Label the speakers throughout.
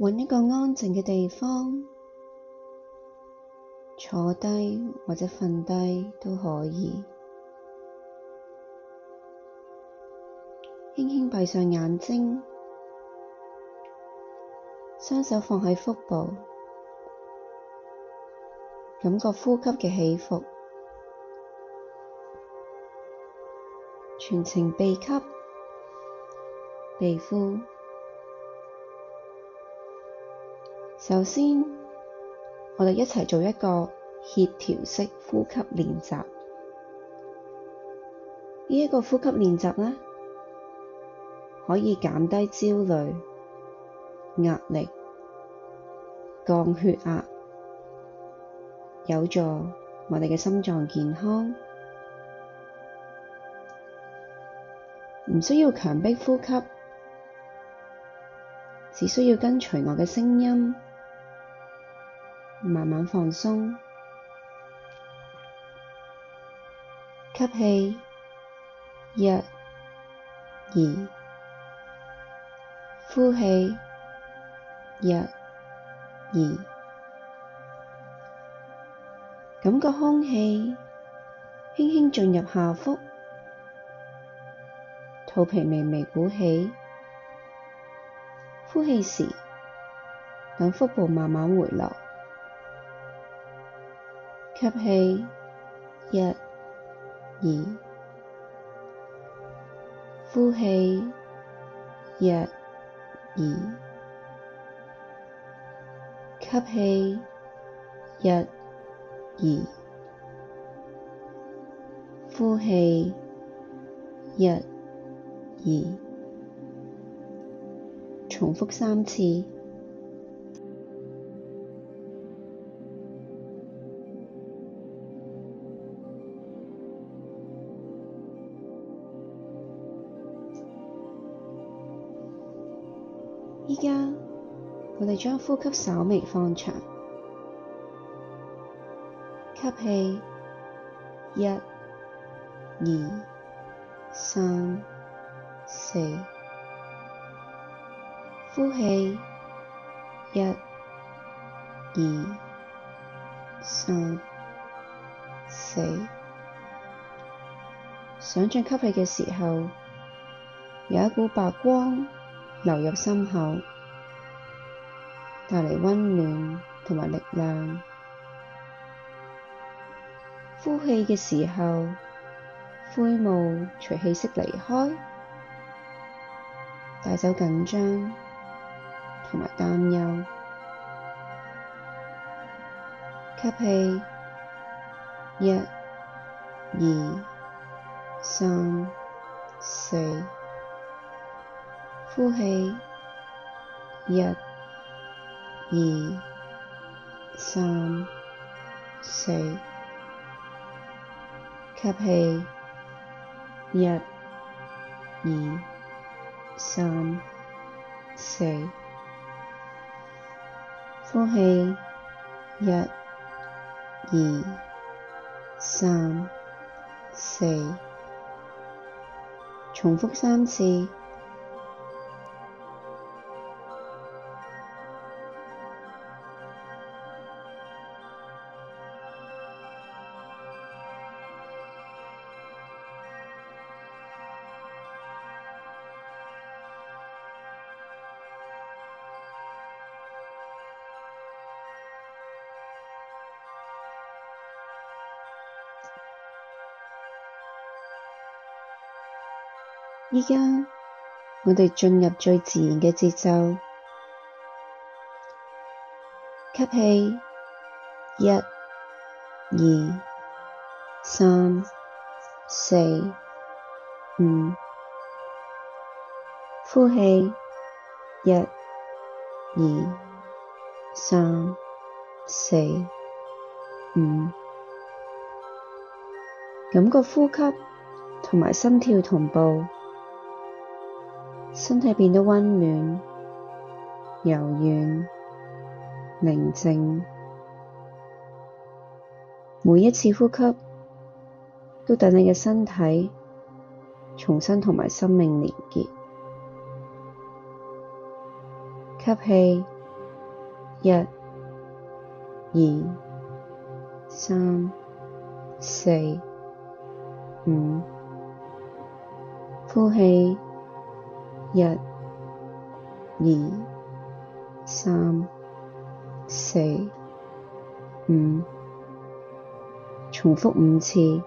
Speaker 1: 搵一個安靜嘅地方，坐低或者瞓低都可以。輕輕閉上眼睛，雙手放喺腹部，感覺呼吸嘅起伏，全程鼻吸、鼻呼。首先，我哋一齊做一個協調式呼吸練習。呢一個呼吸練習呢，可以減低焦慮、壓力、降血壓，有助我哋嘅心臟健康。唔需要強迫呼吸，只需要跟隨我嘅聲音，慢慢放鬆。吸氣，1、2，呼氣，1、2，感覺空氣輕輕進入下腹，肚皮微微鼓起。呼氣時，等腹部慢慢回落。吸氣，1、2，呼氣，1、2，吸氣，1、2，呼氣，1、2，重複3次。而家我哋將呼吸稍微放長，吸氣1、2、3、4，呼氣1、2、3、4。想像吸氣嘅時候，有一股白光流入心口，帶嚟溫暖同埋力量。呼氣嘅時候，灰霧隨氣息離開，帶走緊張同埋擔憂。吸氣1、2、3、4，呼氣1、2、3、4，吸氣1、2、3、4，呼氣1、2、3、4，重複3次。而家我哋進入最自然嘅節奏，吸氣1、2、3、4、5，呼氣1、2、3、4、5，感覺呼吸同埋心跳同步。身體變得溫暖、柔軟、寧靜，每一次呼吸都等你嘅身體重新同埋生命連結。吸氣1、2、3、4、5。呼氣，1、2、3、4、5。重複5次。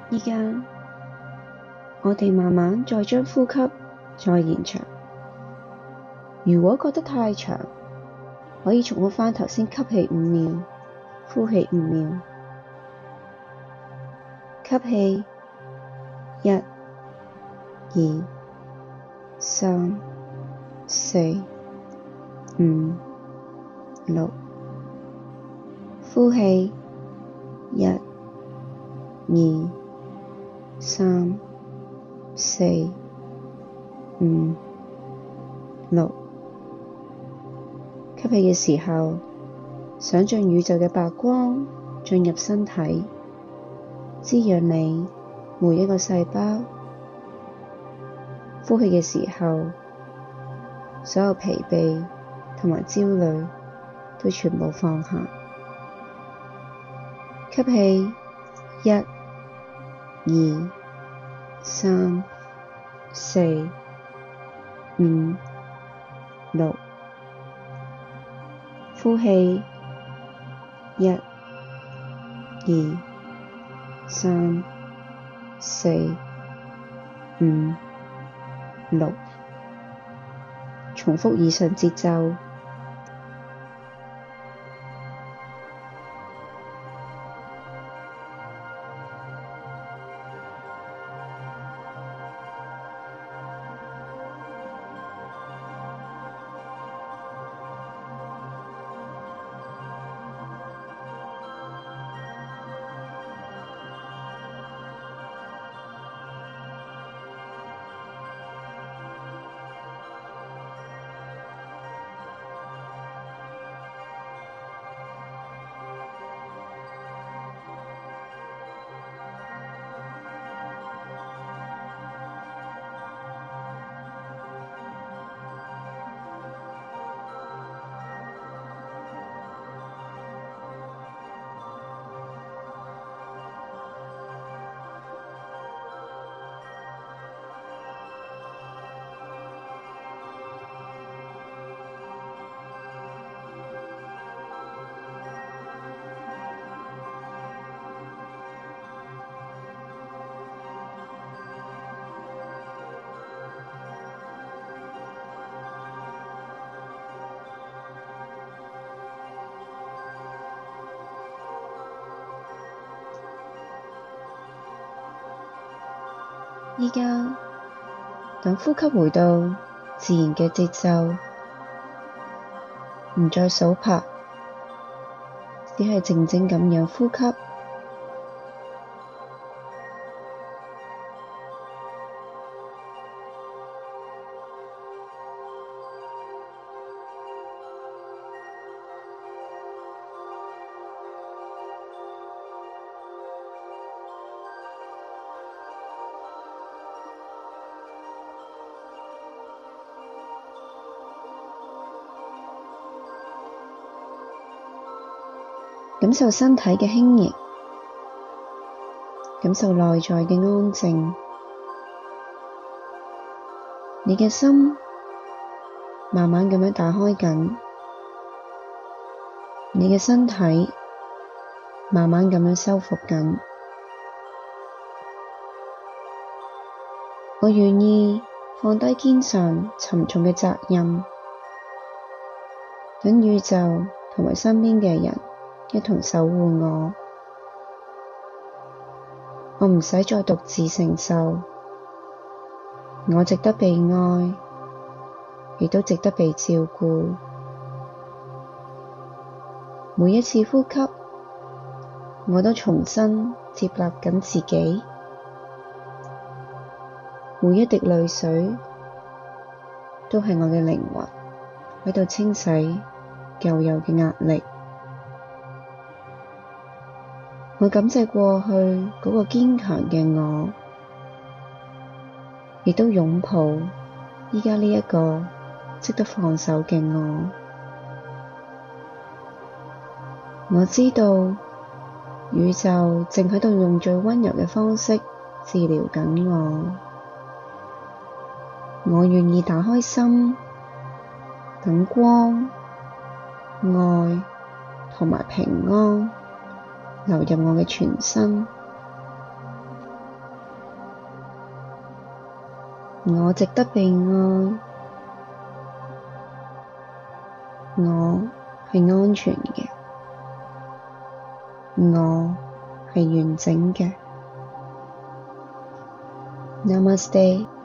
Speaker 1: 而家我哋慢慢再將呼吸再延長。如果覺得太長，可以重複返頭先吸氣5秒，呼氣5秒。吸氣1、2、3、4、5、6。呼氣1、2、3、4、5、6。吸氣嘅時候，想像宇宙嘅白光進入身體，滋養你每一個細胞。呼氣嘅時候，所有疲憊同埋焦慮都全部放下。吸氣1、2、3、4、5、6。呼氣1、2、3、4、5、6。重複以上節奏。而家等呼吸回到自然嘅節奏，唔再數拍，只係靜靜咁樣呼吸。感受身體嘅輕盈，感受內在嘅安靜，你嘅心慢慢咁樣打開緊，你嘅身體慢慢咁樣修復緊。我願意放低肩上沉重嘅責任，等宇宙同埋身邊嘅人一同守護我。我唔使再獨自承受，我值得被愛，亦都值得被照顧。每一次呼吸，我都重新接納緊自己。每一滴淚水都係我嘅靈魂喺度清洗舊有嘅壓力。我感謝過去嗰個堅強嘅我，亦都擁抱而家呢一個識得放手嘅我。我知道宇宙正喺度用最溫柔嘅方式治療緊我。我願意打開心，等光、愛同埋平安流入我嘅全身。我值得被愛，我係安全嘅，我係完整嘅。Namaste。